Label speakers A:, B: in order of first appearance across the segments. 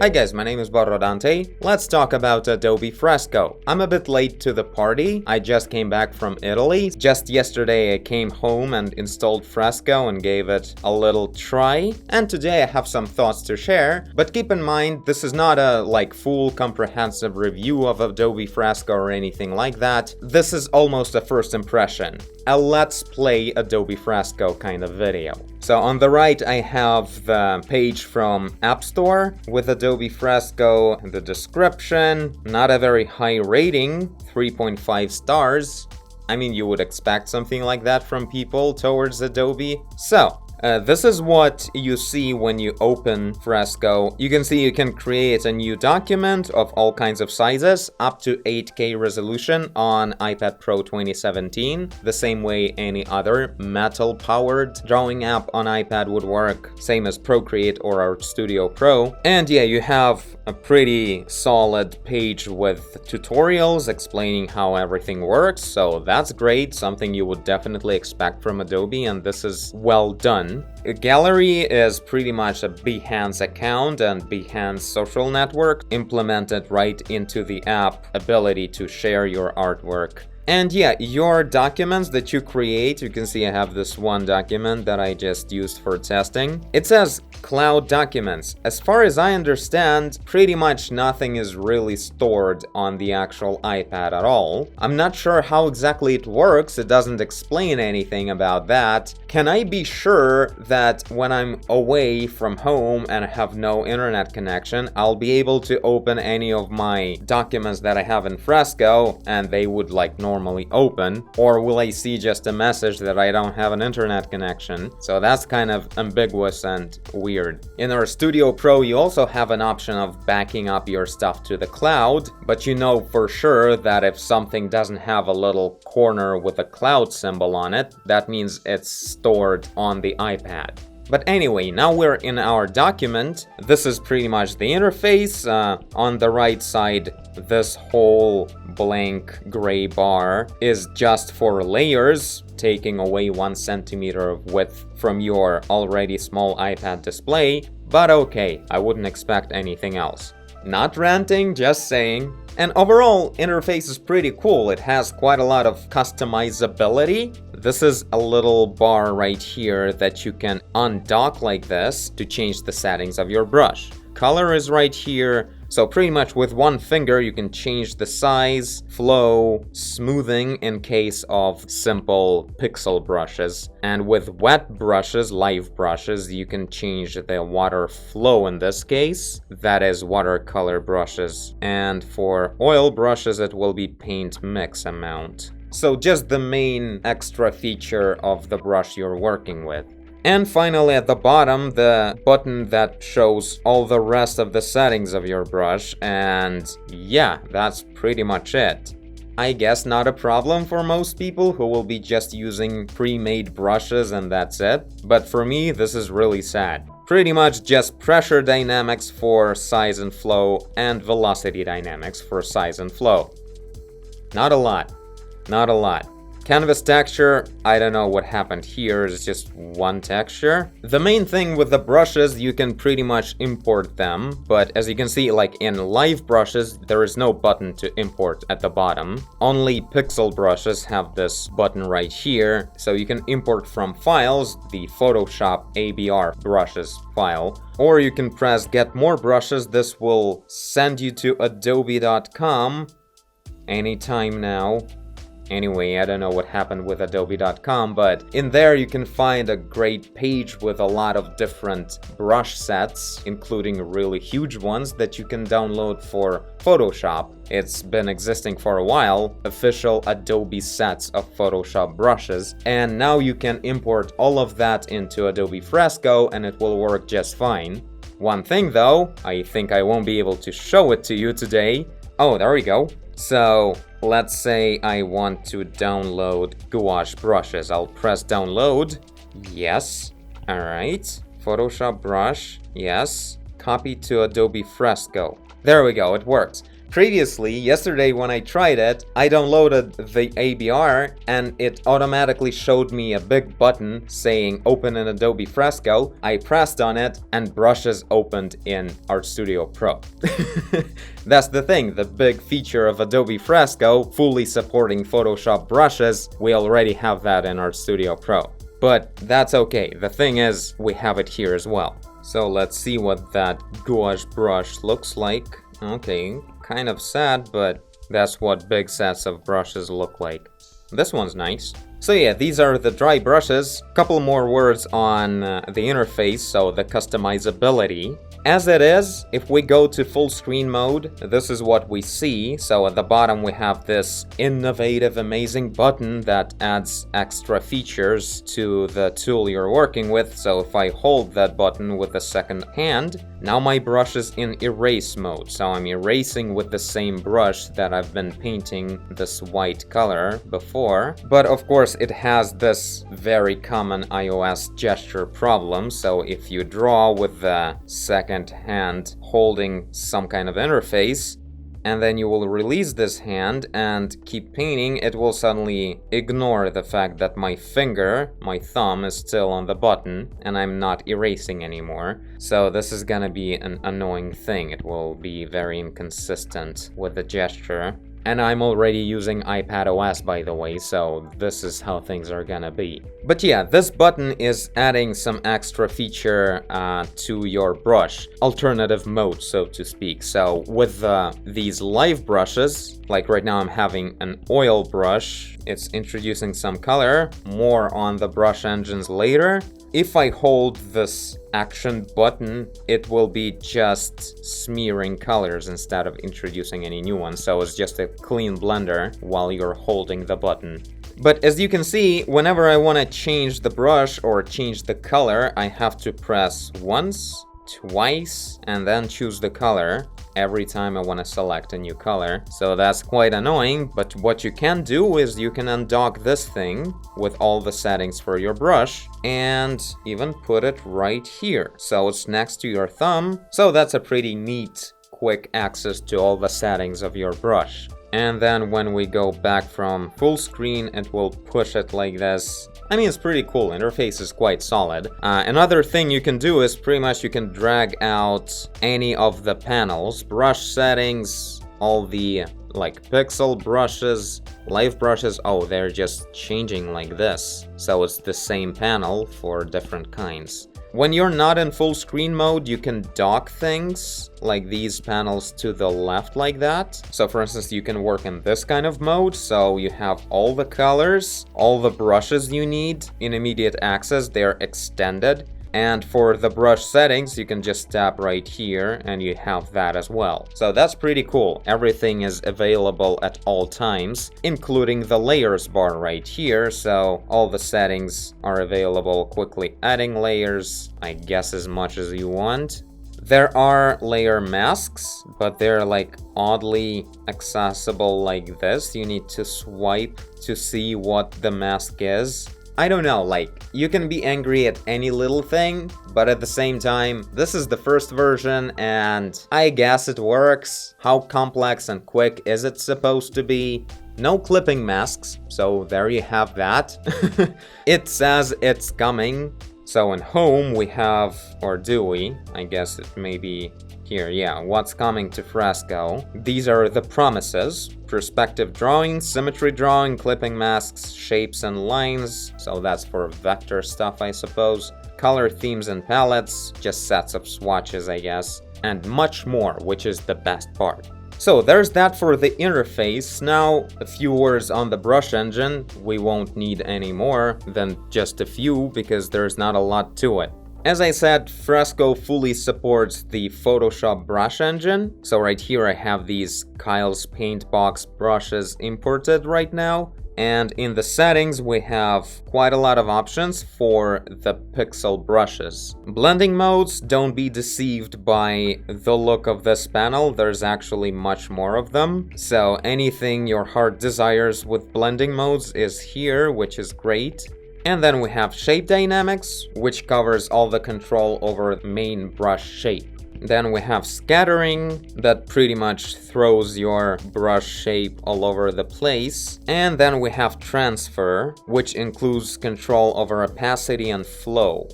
A: Hi guys, my name is Dante. Let's talk about Adobe Fresco. I'm a bit late to the party. I just came back from Italy. Just yesterday I came home and installed Fresco and gave it a little try. And today I have some thoughts to share. But keep in mind, this is not a full comprehensive review of Adobe Fresco or anything like that. This is almost a first impression. A let's play Adobe Fresco kind of video. So on the right I have the page from App Store with Adobe Fresco, the description, not a very high rating, 3.5 stars. I mean, you would expect something like that from people towards Adobe. So, this is what you see when you open Fresco. You can see you can create a new document of all kinds of sizes, up to 8K resolution on iPad Pro 2017, the same way any other metal-powered drawing app on iPad would work, same as Procreate or Artstudio Pro. And yeah, you have a pretty solid page with tutorials explaining how everything works, so that's great, something you would definitely expect from Adobe, and this is well done. A gallery is pretty much a Behance account and Behance social network implemented right into the app, ability to share your artwork. And yeah, your documents that you create, you can see I have this one document that I just used for testing. It says Cloud Documents. As far as I understand, pretty much nothing is really stored on the actual iPad at all. I'm not sure how exactly it works, it doesn't explain anything about that. Can I be sure that when I'm away from home and I have no internet connection, I'll be able to open any of my documents that I have in Fresco and they would normally open, or will I see just a message that I don't have an internet connection? So that's kind of ambiguous and weird. In Artstudio Pro, you also have an option of backing up your stuff to the cloud, but you know for sure that if something doesn't have a little corner with a cloud symbol on it, that means it's stored on the iPad. But anyway, now we're in our document. This is pretty much the interface. On the right side, this whole blank gray bar is just for layers, taking away 1 centimeter of width from your already small iPad display. But okay, I wouldn't expect anything else. Not ranting, just saying. And overall, interface is pretty cool. It has quite a lot of customizability. This is a little bar right here that you can undock like this to change the settings of your brush. Color is right here, so pretty much with one finger you can change the size, flow, smoothing in case of simple pixel brushes. And with wet brushes, live brushes, you can change the water flow in this case. That is watercolor brushes. And for oil brushes it will be paint mix amount. So just the main extra feature of the brush you're working with. And finally at the bottom, the button that shows all the rest of the settings of your brush, and yeah, that's pretty much it. I guess not a problem for most people who will be just using pre-made brushes and that's it, but for me this is really sad. Pretty much just pressure dynamics for size and flow and velocity dynamics for size and flow. Not a lot. Not a lot. Canvas texture, I don't know what happened here, it's just one texture. The main thing with the brushes, you can pretty much import them, but as you can see, in live brushes, there is no button to import at the bottom. Only pixel brushes have this button right here, so you can import from files, the Photoshop ABR brushes file, or you can press get more brushes. This will send you to adobe.com anytime now. Anyway, I don't know what happened with adobe.com, but in there you can find a great page with a lot of different brush sets, including really huge ones that you can download for Photoshop. It's been existing for a while, official Adobe sets of Photoshop brushes, and now you can import all of that into Adobe Fresco and it will work just fine. One thing though, I think I won't be able to show it to you today. Oh, there we go. So let's say I want to download gouache brushes. I'll press download. Yes. Alright. Photoshop brush. Yes. Copy to Adobe Fresco. There we go, it works. Previously, yesterday when I tried it, I downloaded the ABR and it automatically showed me a big button saying open in Adobe Fresco. I pressed on it and brushes opened in Artstudio Pro. That's the thing, the big feature of Adobe Fresco, fully supporting Photoshop brushes. We already have that in Artstudio Pro. But that's okay, the thing is, we have it here as well. So let's see what that gouache brush looks like. Okay, kind of sad, but that's what big sets of brushes look like. This one's nice. So yeah, these are the dry brushes. Couple more words on the interface, so the customizability. As it is, if we go to full screen mode, this is what we see. So at the bottom we have this innovative, amazing button that adds extra features to the tool you're working with. So if I hold that button with the second hand, now my brush is in erase mode. So I'm erasing with the same brush that I've been painting this white color before. But of course it has this very common iOS gesture problem. So if you draw with the second hand holding some kind of interface, and then you will release this hand and keep painting, it will suddenly ignore the fact that my finger, my thumb, is still on the button and I'm not erasing anymore. So this is gonna be an annoying thing. It will be very inconsistent with the gesture. And I'm already using iPadOS, by the way, so this is how things are gonna be. But yeah, this button is adding some extra feature to your brush. Alternative mode, so to speak. So with these live brushes, like right now I'm having an oil brush, it's introducing some color, more on the brush engines later. If I hold this action button, it will be just smearing colors instead of introducing any new ones. So it's just a clean blender while you're holding the button. But as you can see, whenever I want to change the brush or change the color, I have to press once, twice, and then choose the color every time I want to select a new color. So that's quite annoying, but what you can do is you can undock this thing with all the settings for your brush and even put it right here. So it's next to your thumb. So that's a pretty neat, quick access to all the settings of your brush. And then when we go back from full screen, it will push it like this. I mean, it's pretty cool. Interface is quite solid. Another thing you can do is pretty much you can drag out any of the panels, brush settings, all the like pixel brushes, live brushes. Oh, they're just changing like this. So it's the same panel for different kinds. When you're not in full screen mode, you can dock things like these panels to the left like that. So for instance, you can work in this kind of mode. So you have all the colors, all the brushes you need in immediate access, they're extended. And for the brush settings, you can just tap right here and you have that as well. So that's pretty cool. Everything is available at all times, including the layers bar right here. So all the settings are available, quickly adding layers, I guess as much as you want. There are layer masks, but they're like oddly accessible like this. You need to swipe to see what the mask is. I don't know, like, you can be angry at any little thing, but at the same time, this is the first version and I guess it works. How complex and quick is it supposed to be? No clipping masks, so there you have that. It says it's coming. So in home we have, or do we? I guess it may be here, yeah, what's coming to Fresco. These are the promises: perspective drawing, symmetry drawing, clipping masks, shapes and lines. So that's for vector stuff, I suppose. Color themes and palettes, just sets of swatches, I guess. And much more, which is the best part. So there's that for the interface. Now a few words on the brush engine. We won't need any more than just a few because there's not a lot to it. As I said, Fresco fully supports the Photoshop brush engine. So right here I have these Kyle's Paintbox brushes imported right now. And in the settings we have quite a lot of options for the pixel brushes. Blending modes, don't be deceived by the look of this panel, there's actually much more of them. So anything your heart desires with blending modes is here, which is great. And then we have shape dynamics, which covers all the control over the main brush shape. Then we have scattering, that pretty much throws your brush shape all over the place. And then we have transfer, which includes control over opacity and flow.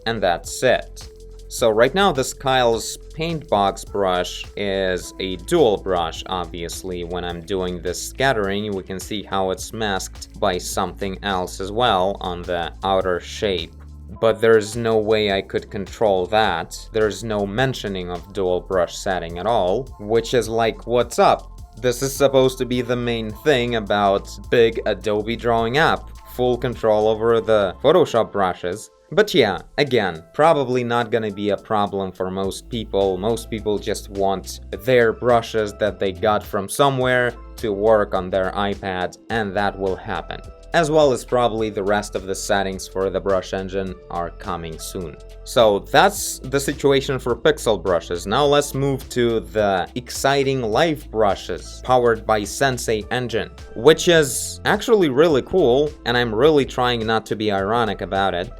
A: And that's it. So right now this Kyle's paint box brush is a dual brush, obviously. When I'm doing this scattering, we can see how it's masked by something else as well on the outer shape. But there's no way I could control that. There's no mentioning of dual brush setting at all, which is like, what's up? This is supposed to be the main thing about big Adobe drawing app, full control over the Photoshop brushes. But yeah, again, probably not gonna be a problem for most people. Most people just want their brushes that they got from somewhere to work on their iPad, and that will happen. As well as probably the rest of the settings for the brush engine are coming soon. So that's the situation for pixel brushes. Now let's move to the exciting live brushes powered by Sensei Engine, which is actually really cool, and I'm really trying not to be ironic about it.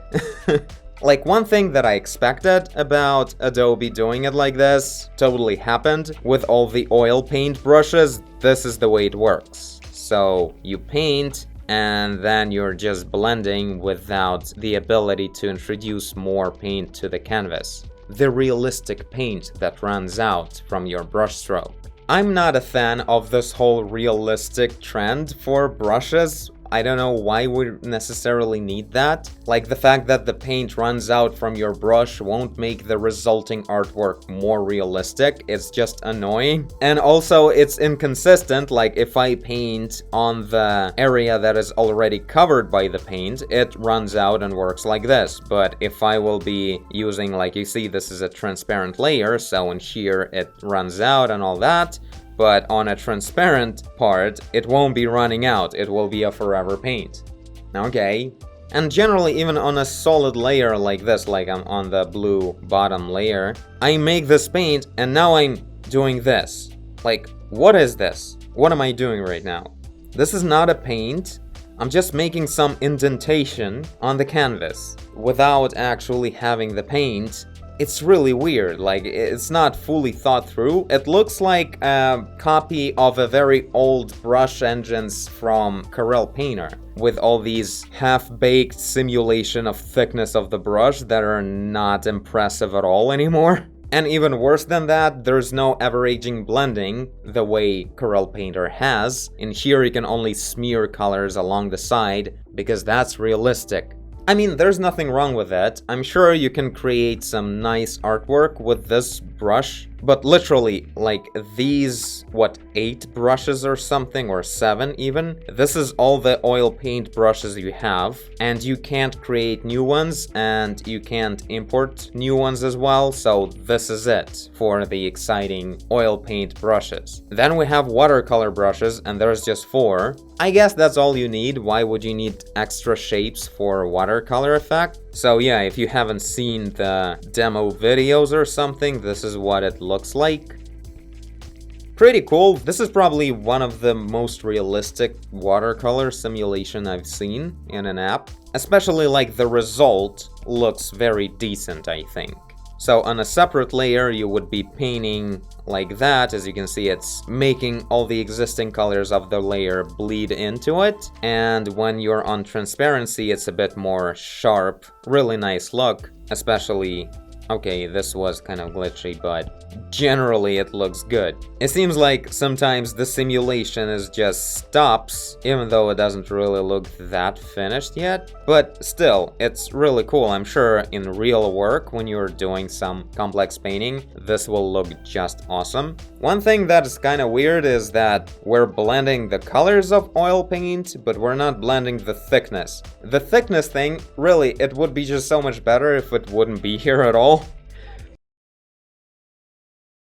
A: Like, one thing that I expected about Adobe doing it like this totally happened. With all the oil paint brushes, this is the way it works. So you paint, and then you're just blending without the ability to introduce more paint to the canvas. The realistic paint that runs out from your brushstroke. I'm not a fan of this whole realistic trend for brushes. I don't know why we necessarily need that. Like, the fact that the paint runs out from your brush won't make the resulting artwork more realistic. It's just annoying. And also, it's inconsistent. Like, if I paint on the area that is already covered by the paint, it runs out and works like this. But if I will be using, like you see, this is a transparent layer, so in here it runs out and all that. But on a transparent part, it won't be running out, it will be a forever paint. Okay. And generally, even on a solid layer like this, like I'm on the blue bottom layer, I make this paint and now I'm doing this. Like, what is this? What am I doing right now? This is not a paint. I'm just making some indentation on the canvas without actually having the paint. It's really weird, like, it's not fully thought through. It looks like a copy of a very old brush engines from Corel Painter, with all these half-baked simulation of thickness of the brush that are not impressive at all anymore. And even worse than that, there's no averaging blending the way Corel Painter has. In here you can only smear colors along the side, because that's realistic. I mean, there's nothing wrong with it. I'm sure you can create some nice artwork with this brush, but literally, like, these, 8 brushes or something, or 7 even? This is all the oil paint brushes you have, and you can't create new ones, and you can't import new ones as well, so this is it for the exciting oil paint brushes. Then we have watercolor brushes, and there's just 4. I guess that's all you need. Why would you need extra shapes for watercolor effect? So yeah, if you haven't seen the demo videos or something, this is what it looks like. Pretty cool. This is probably one of the most realistic watercolor simulation I've seen in an app. Especially, like, the result looks very decent, I think. So on a separate layer, you would be painting like that. As you can see, it's making all the existing colors of the layer bleed into it. And when you're on transparency, it's a bit more sharp. Really nice look, especially... Okay, this was kind of glitchy, but generally it looks good. It seems like sometimes the simulation is just stops, even though it doesn't really look that finished yet. But still, it's really cool. I'm sure in real work, when you're doing some complex painting, this will look just awesome. One thing that is kind of weird is that we're blending the colors of oil paint, but we're not blending the thickness. The thickness thing, really, it would be just so much better if it wouldn't be here at all.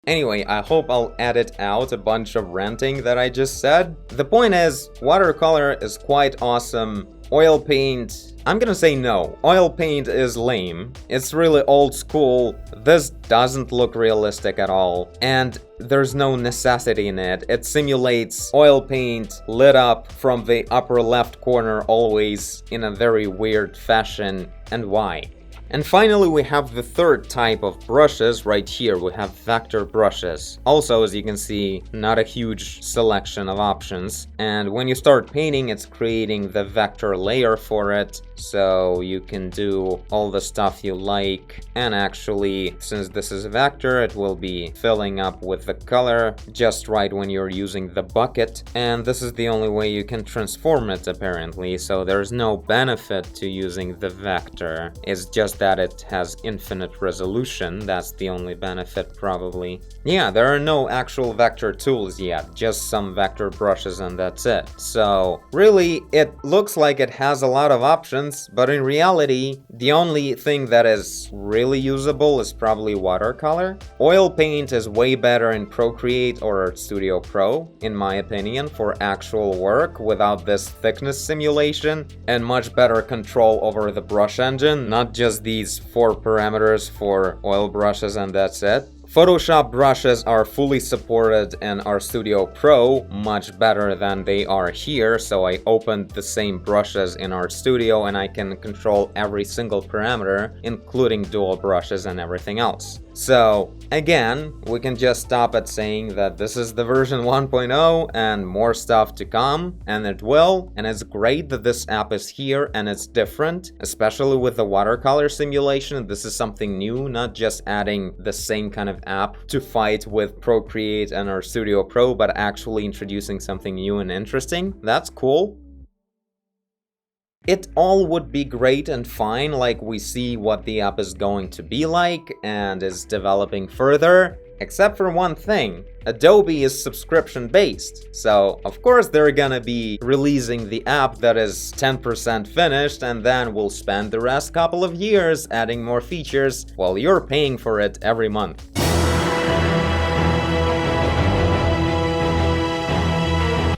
A: Anyway, I hope I'll edit out a bunch of ranting that I just said. The point is, watercolor is quite awesome. Oil paint, I'm gonna say no. Oil paint is lame. It's really old school. This doesn't look realistic at all. And there's no necessity in it. It simulates oil paint lit up from the upper left corner always in a very weird fashion. And why? And finally, we have the third type of brushes right here. We have vector brushes. Also, as you can see, not a huge selection of options. And when you start painting, it's creating the vector layer for it. So you can do all the stuff you like. And actually, since this is a vector, it will be filling up with the color just right when you're using the bucket. And this is the only way you can transform it, apparently. So there's no benefit to using the vector. It's just that it has infinite resolution. That's the only benefit, probably. Yeah, there are no actual vector tools yet, just some vector brushes and that's it. So really, it looks like it has a lot of options, but in reality, the only thing that is really usable is probably watercolor. Oil paint is way better in Procreate or Artstudio Pro, in my opinion, for actual work without this thickness simulation, and much better control over the brush engine, not just these 4 parameters for oil brushes and that's it. Photoshop brushes are fully supported in Artstudio Pro, much better than they are here, so I opened the same brushes in Artstudio and I can control every single parameter, including dual brushes and everything else. So, again, we can just stop at saying that this is the version 1.0 and more stuff to come, and it will, and it's great that this app is here and it's different, especially with the watercolor simulation. This is something new, not just adding the same kind of app to fight with Procreate and Artstudio Pro, but actually introducing something new and interesting. That's cool. It all would be great and fine, like we see what the app is going to be like and is developing further, except for one thing. Adobe is subscription-based, so of course they're gonna be releasing the app that is 10% finished, and then we'll spend the rest couple of years adding more features while you're paying for it every month.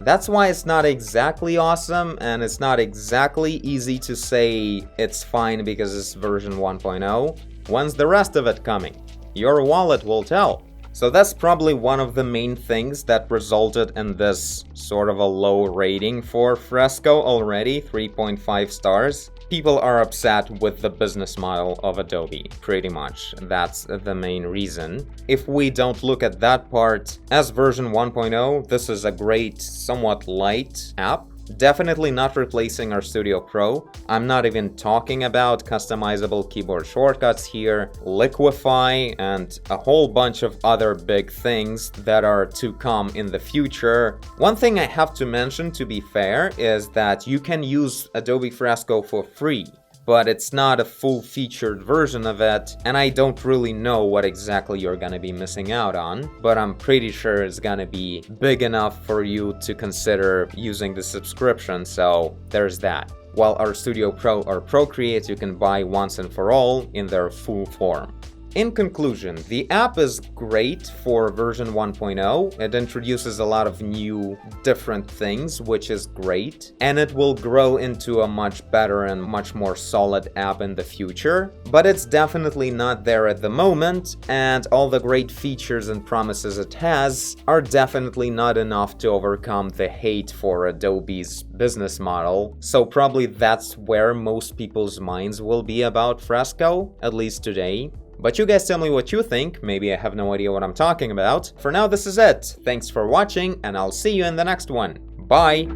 A: That's why it's not exactly awesome, and it's not exactly easy to say it's fine because it's version 1.0. When's the rest of it coming? Your wallet will tell. So that's probably one of the main things that resulted in this sort of a low rating for Fresco already, 3.5 stars. People are upset with the business model of Adobe, pretty much. That's the main reason. If we don't look at that part, as version 1.0, this is a great, somewhat light app. Definitely not replacing Artstudio Pro. I'm not even talking about customizable keyboard shortcuts here, Liquify, and a whole bunch of other big things that are to come in the future. One thing I have to mention, to be fair, is that you can use Adobe Fresco for free, but it's not a full-featured version of it, and I don't really know what exactly you're gonna be missing out on, but I'm pretty sure it's gonna be big enough for you to consider using the subscription, so there's that. While Artstudio Pro or Procreate you can buy once and for all in their full form. In conclusion, the app is great for version 1.0. It introduces a lot of new, different things, which is great. And it will grow into a much better and much more solid app in the future. But it's definitely not there at the moment, and all the great features and promises it has are definitely not enough to overcome the hate for Adobe's business model. So probably that's where most people's minds will be about Fresco, at least today. But you guys tell me what you think. Maybe I have no idea what I'm talking about. For now, this is it. Thanks for watching, and I'll see you in the next one. Bye!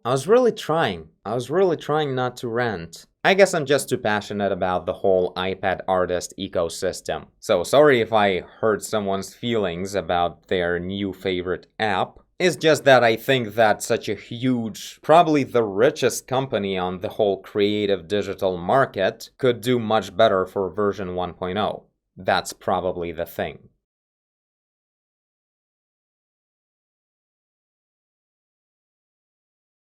A: I was really trying not to rant. I guess I'm just too passionate about the whole iPad artist ecosystem. So sorry if I hurt someone's feelings about their new favorite app. It's just that I think that such a huge, probably the richest company on the whole creative digital market could do much better for version 1.0. That's probably the thing.